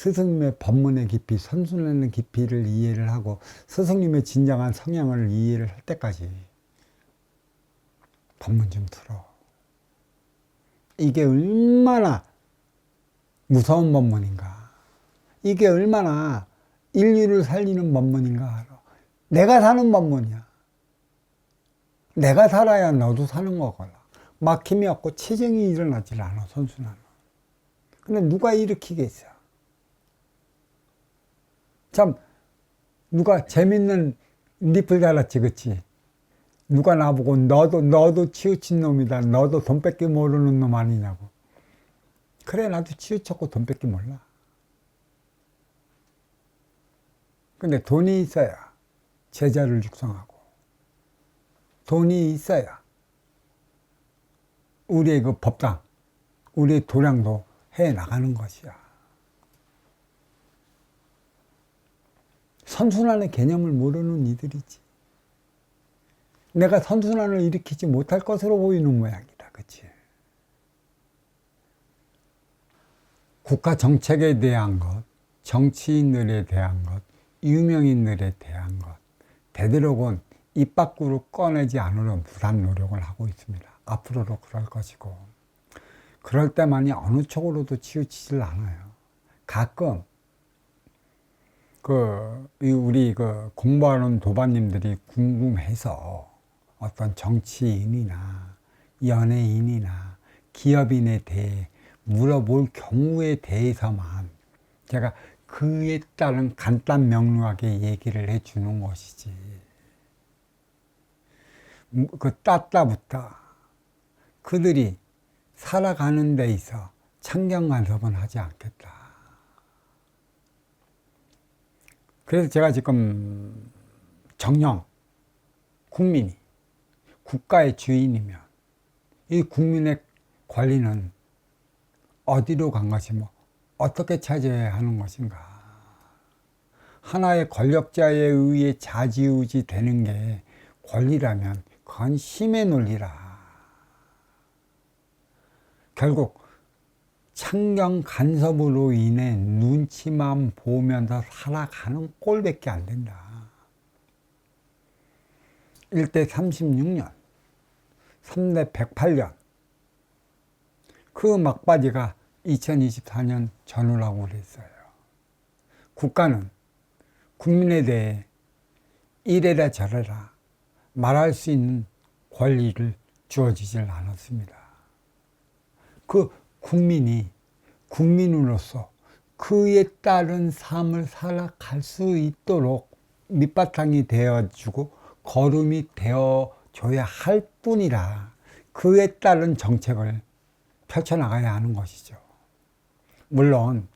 스승님의 법문의 깊이, 선순환의 깊이를 이해를 하고 스승님의 진정한 성향을 이해를 할 때까지 법문 좀 들어. 이게 얼마나 무서운 법문인가. 이게 얼마나 인류를 살리는 법문인가 알아. 내가 사는 법문이야. 내가 살아야 너도 사는 거거라. 막힘이 없고 체증이 일어나질 않아, 선순환은. 근데 누가 일으키겠어? 참, 누가 재밌는 리플 달았지, 그치? 누가 나보고 너도 치우친 놈이다. 너도 돈 뺏기 모르는 놈 아니냐고. 그래, 나도 치우쳤고 돈 뺏기 몰라. 근데 돈이 있어야 제자를 육성하고, 돈이 있어야 우리의 그 법당, 우리의 도량도 해 나가는 것이야. 선순환의 개념을 모르는 이들이지. 내가 선순환을 일으키지 못할 것으로 보이는 모양이다. 그치? 국가 정책에 대한 것, 정치인들에 대한 것, 유명인들에 대한 것, 되도록은 입 밖으로 꺼내지 않으려 무한 노력을 하고 있습니다. 앞으로도 그럴 것이고, 그럴 때만이 어느 쪽으로도 치우치질 않아요. 가끔 우리 공부하는 도반님들이 궁금해서 어떤 정치인이나 연예인이나 기업인에 대해 물어볼 경우에 대해서만 제가 그에 따른 간단 명료하게 얘기를 해주는 것이지. 따따붙다 그들이 살아가는 데 있어 창경 간섭은 하지 않겠다. 그래서 제가 지금 정녕 국민이 국가의 주인이면 이 국민의 권리는 어디로 간 것이며 어떻게 차지해야 하는 것인가. 하나의 권력자에 의해 좌지우지 되는 게 권리라면 그건 힘의 논리라. 결국 창경 간섭으로 인해 눈치만 보면서 살아가는 꼴밖에 안 된다. 1대 36년, 3대 108년, 그 막바지가 2024년 전후라고 그랬어요. 국가는 국민에 대해 이래라 저래라 말할 수 있는 권리를 주어지질 않았습니다. 그 국민이 국민으로서 그에 따른 삶을 살아갈 수 있도록 밑바탕이 되어주고 거름이 되어줘야 할 뿐이라 그에 따른 정책을 펼쳐나가야 하는 것이죠. 물론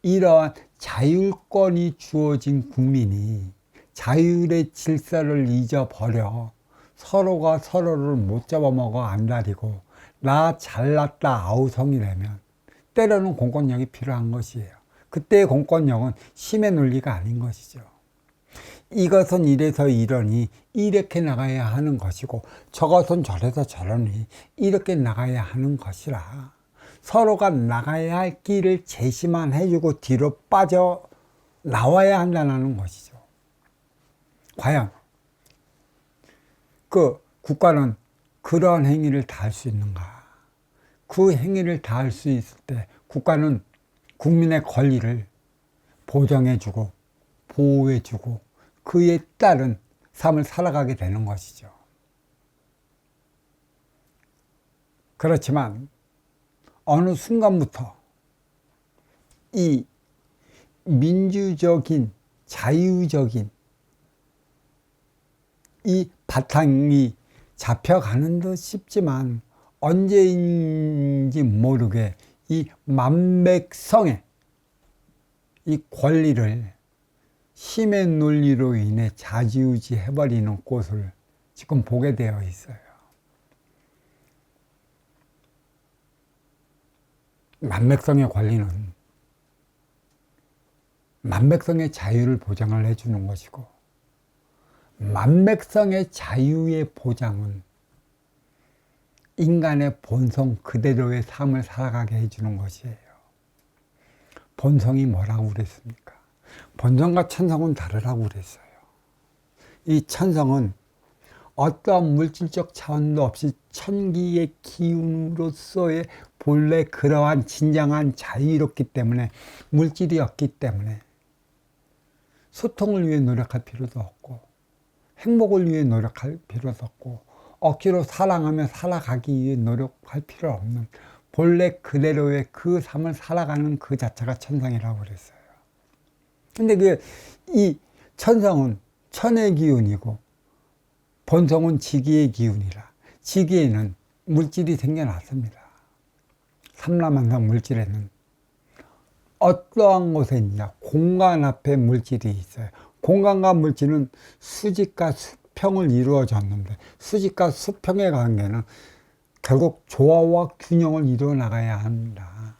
이러한 자율권이 주어진 국민이 자율의 질서를 잊어버려 서로가 서로를 못 잡아먹어 안달이고 나 잘났다 아우성이 되면 때로는 공권력이 필요한 것이에요. 그때의 공권력은 힘의 논리가 아닌 것이죠. 이것은 이래서 이러니 이렇게 나가야 하는 것이고 저것은 저래서 저러니 이렇게 나가야 하는 것이라 서로가 나가야 할 길을 제시만 해주고 뒤로 빠져 나와야 한다는 것이죠. 과연 그 국가는 그러한 행위를 다 할 수 있는가? 그 행위를 다 할 수 있을 때 국가는 국민의 권리를 보장해주고 보호해주고 그에 따른 삶을 살아가게 되는 것이죠. 그렇지만 어느 순간부터 이 민주적인 자유적인 이 바탕이 잡혀가는 듯 싶지만 언제인지 모르게 이 만백성의 이 권리를 힘의 논리로 인해 좌지우지 해버리는 꼴을 지금 보게 되어 있어요. 만백성의 권리는 만백성의 자유를 보장을 해주는 것이고 만백성의 자유의 보장은 인간의 본성 그대로의 삶을 살아가게 해주는 것이에요. 본성이 뭐라고 그랬습니까? 본성과 천성은 다르다고 그랬어요. 이 천성은 어떠한 물질적 차원도 없이 천기의 기운으로서의 본래 그러한 진정한 자유롭기 때문에, 물질이 없기 때문에 소통을 위해 노력할 필요도 없고 행복을 위해 노력할 필요도 없고 억지로 사랑하며 살아가기 위해 노력할 필요 없는 본래 그대로의 그 삶을 살아가는 그 자체가 천성이라고 그랬어요. 근데 이 천성은 천의 기운이고 본성은 지기의 기운이라, 지기에는 물질이 생겨났습니다. 삼라만상 물질에는 어떠한 곳에 있냐, 공간 앞에 물질이 있어요. 공간과 물질은 수직과 수평을 이루어졌는데, 수직과 수평의 관계는 결국 조화와 균형을 이루어 나가야 합니다.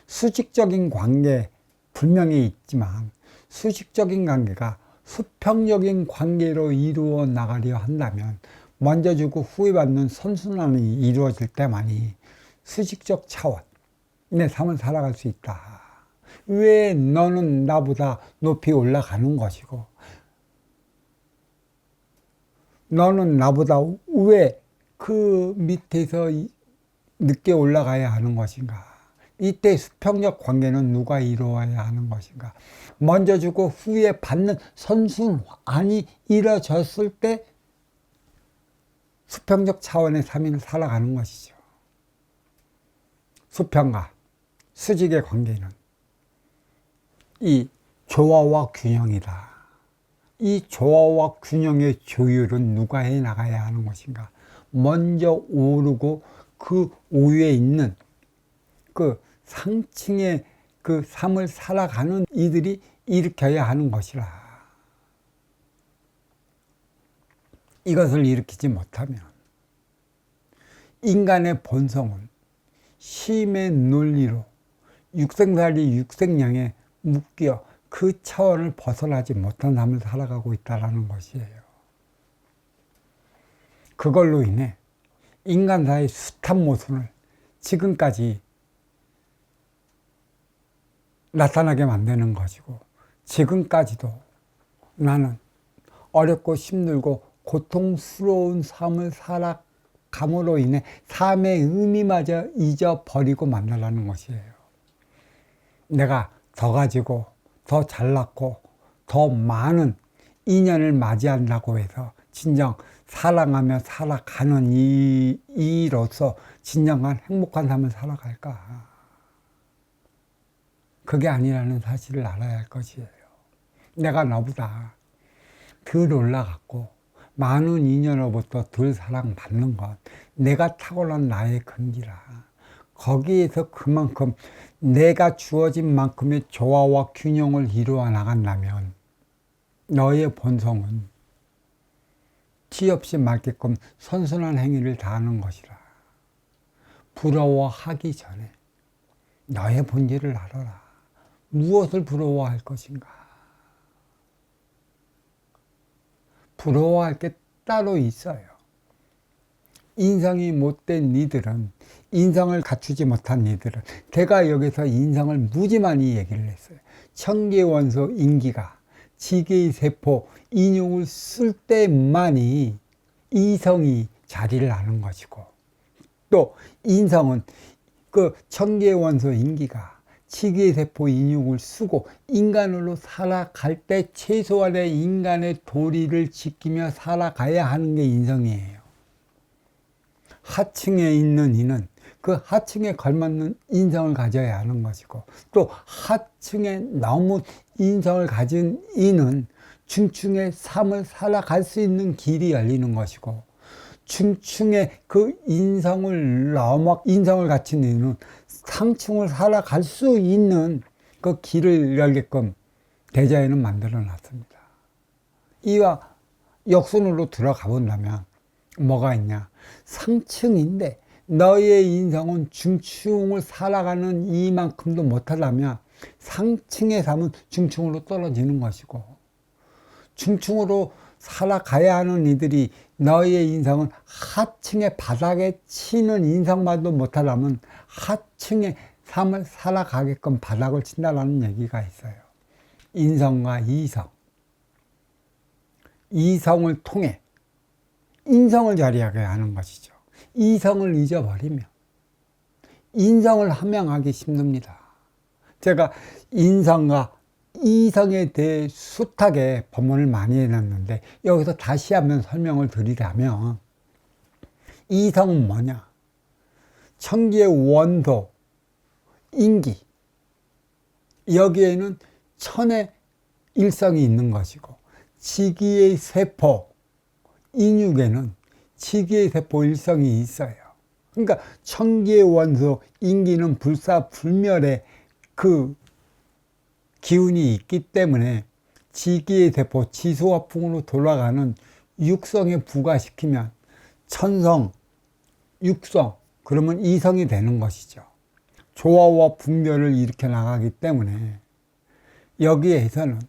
수직적인 관계 분명히 있지만 수직적인 관계가 수평적인 관계로 이루어 나가려 한다면 먼저 주고 후에 받는 선순환이 이루어질 때만이 수직적 차원의 삶을 살아갈 수 있다. 왜 너는 나보다 높이 올라가는 것이고 너는 나보다 왜 그 밑에서 늦게 올라가야 하는 것인가? 이때 수평적 관계는 누가 이루어야 하는 것인가? 먼저 주고 후에 받는 선순환이 이루어졌을 때 수평적 차원의 삶을 살아가는 것이죠. 수평과 수직의 관계는 이 조화와 균형이다. 이 조화와 균형의 조율은 누가 해 나가야 하는 것인가? 먼저 오르고 그 위에 있는 그 상층의 그 삶을 살아가는 이들이 일으켜야 하는 것이라. 이것을 일으키지 못하면 인간의 본성은 심의 논리로 육생살이 육생량에 묶여 그 차원을 벗어나지 못한 삶을 살아가고 있다는 것이에요. 그걸로 인해 인간사의 숱한 모순을 지금까지 나타나게 만드는 것이고, 지금까지도 나는 어렵고 힘들고 고통스러운 삶을 살아감으로 인해 삶의 의미마저 잊어버리고 만나라는 것이에요. 내가 더 가지고 더 잘났고 더 많은 인연을 맞이한다고 해서 진정 사랑하며 살아가는 이로서 진정한 행복한 삶을 살아갈까? 그게 아니라는 사실을 알아야 할 것이에요. 내가 너보다 덜 올라갔고 많은 인연으로부터 덜 사랑받는 것, 내가 타고난 나의 근기라. 거기에서 그만큼 내가 주어진 만큼의 조화와 균형을 이루어 나간다면 너의 본성은 티 없이 맑게끔 선순환 행위를 다하는 것이라. 부러워하기 전에 너의 본질을 알아라. 무엇을 부러워할 것인가? 부러워할 게 따로 있어요. 인성이 못된 이들은, 인성을 갖추지 못한 이들은, 제가 여기서 인성을 무지 많이 얘기를 했어요. 청계원소 인기가 지게의 세포 인용을 쓸 때만이 이성이 자리를 하는 것이고, 또 인성은 그 청계원소 인기가 지게의 세포 인용을 쓰고 인간으로 살아갈 때 최소한의 인간의 도리를 지키며 살아가야 하는 게 인성이에요. 하층에 있는 이는 그 하층에 걸맞는 인성을 가져야 하는 것이고, 또 하층에 너무 인성을 가진 이는 중층의 삶을 살아갈 수 있는 길이 열리는 것이고, 중층의 그 인성을 갖춘 이는 상층을 살아갈 수 있는 그 길을 열게끔 대자연은 만들어 놨습니다. 이와 역순으로 들어가 본다면 뭐가 있냐? 상층인데 너의 인성은 중층을 살아가는 이만큼도 못하다면 상층의 삶은 중층으로 떨어지는 것이고, 중층으로 살아가야 하는 이들이 너의 인성은 하층의 바닥에 치는 인성만도 못하다면 하층의 삶을 살아가게끔 바닥을 친다라는 얘기가 있어요. 인성과 이성. 이성을 통해 인성을 자리하게 하는 것이죠. 이성을 잊어버리면 인성을 함양하기 힘듭니다. 제가 인성과 이성에 대해 숱하게 법문을 많이 해놨는데 여기서 다시 한번 설명을 드리자면 이성은 뭐냐? 천기의 원소, 인기, 여기에는 천의 일성이 있는 것이고 지기의 세포, 인육에는 지기의 세포 일성이 있어요. 그러니까 천기의 원소, 인기는 불사불멸의 그 기운이 있기 때문에 지기의 세포, 지수화풍으로 돌아가는 육성에 부과시키면 천성, 육성, 그러면 이성이 되는 것이죠. 조화와 분별을 일으켜 나가기 때문에 여기에서는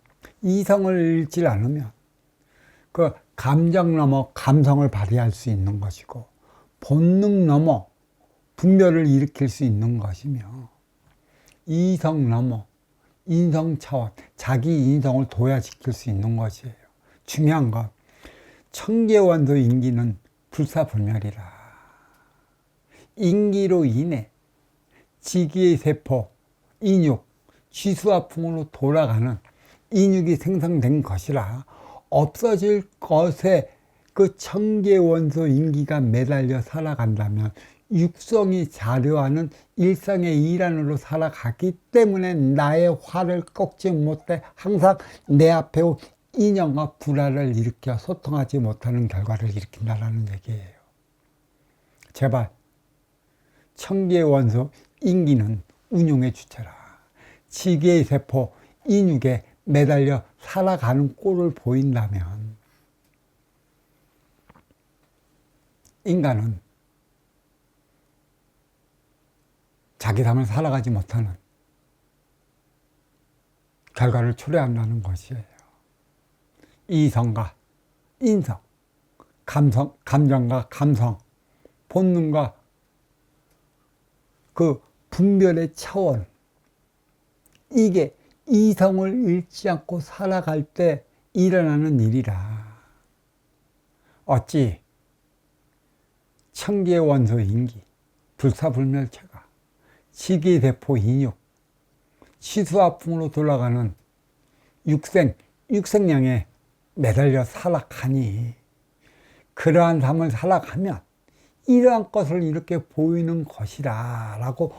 이성을 잃지 않으면 그 감정 넘어 감성을 발휘할 수 있는 것이고 본능 넘어 분별을 일으킬 수 있는 것이며 이성 넘어 인성 차원, 자기 인성을 도야시킬 수 있는 것이에요. 중요한 건 천계원소 인기는 불사불멸이라. 인기로 인해 지기의 세포, 인육, 지수화풍으로 돌아가는 인육이 생성된 것이라 없어질 것에 그 천계원소 인기가 매달려 살아간다면 육성이 자료하는 일상의 일환으로 살아가기 때문에 나의 화를 꺾지 못해 항상 내 앞에 온 인연과 불화를 일으켜 소통하지 못하는 결과를 일으킨다는 얘기예요. 제발 천기의 원소 인기는 운용의 주체라. 지기의 세포 인육에 매달려 살아가는 꼴을 보인다면 인간은 자기 삶을 살아가지 못하는 결과를 초래한다는 것이에요. 이성과 인성, 감정과 감성, 본능과 그 분별의 차원, 이게 이성을 잃지 않고 살아갈 때 일어나는 일이라. 어찌 천기의 원소 인기, 불사불멸체가 지기대포 인육, 치수화풍으로 돌아가는 육생량에 매달려 살아가니 그러한 삶을 살아가면 이러한 것을 이렇게 보이는 것이다 라고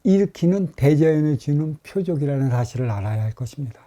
일으키는 대자연을 주는 표적이라는 사실을 알아야 할 것입니다.